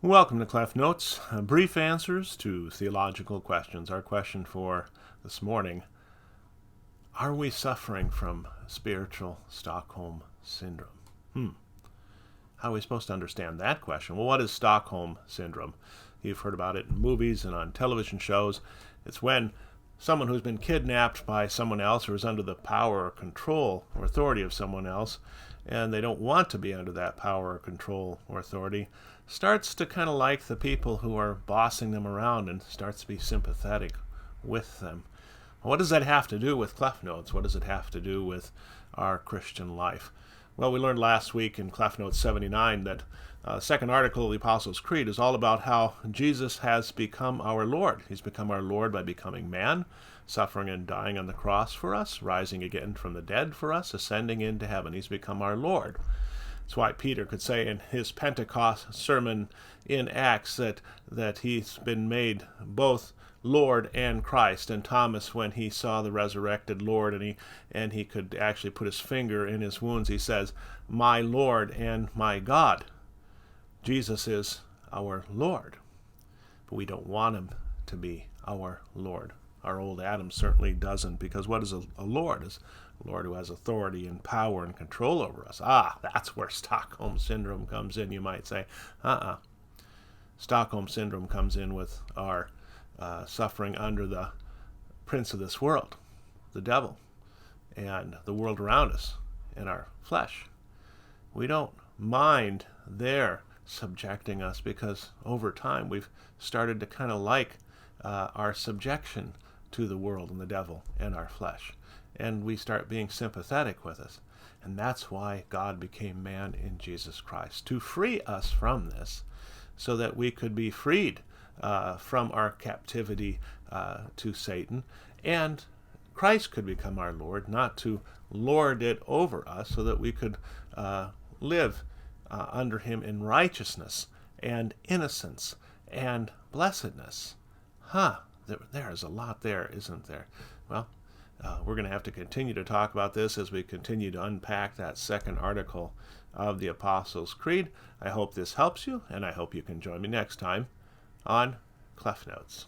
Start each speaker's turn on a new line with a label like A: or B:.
A: Welcome to CLEF Notes, brief answers to theological questions. Our question for this morning: are we suffering from spiritual Stockholm syndrome? How are we supposed to understand that question? Well, what is Stockholm syndrome? You've heard about it in movies and on television shows. It's when someone who's been kidnapped by someone else or is under the power or control or authority of someone else, and they don't want to be under that power or control or authority, starts to kind of like the people who are bossing them around and starts to be sympathetic with them. What does that have to do with CLEF Notes? What does it have to do with our Christian life? Well, we learned last week in CLEF Notes 79 that the second article of the Apostles' Creed is all about how Jesus has become our Lord. He's become our Lord by becoming man, suffering and dying on the cross for us, rising again from the dead for us, ascending into heaven. He's become our Lord. That's why Peter could say in his Pentecost sermon in Acts that he's been made both Lord and Christ. And Thomas, when he saw the resurrected Lord and he could actually put his finger in his wounds, he says, "My Lord and my God." Jesus is our Lord, but we don't want him to be our Lord. Our old Adam certainly doesn't, because what is a Lord? Is a Lord who has authority and power and control over us. That's where Stockholm Syndrome comes in, you might say. Stockholm Syndrome comes in with our suffering under the prince of this world, the devil, and the world around us, and our flesh. We don't mind their subjecting us, because over time we've started to kind of like our subjection to the world and the devil and our flesh, and we start being sympathetic with us. And that's why God became man in Jesus Christ, to free us from this, so that we could be freed from our captivity to Satan, and Christ could become our Lord, not to lord it over us, so that we could live under him in righteousness and innocence and blessedness. There is a lot there, isn't there? Well, we're going to have to continue to talk about this as we continue to unpack that second article of the Apostles' Creed. I hope this helps you, and I hope you can join me next time on CLEF Notes.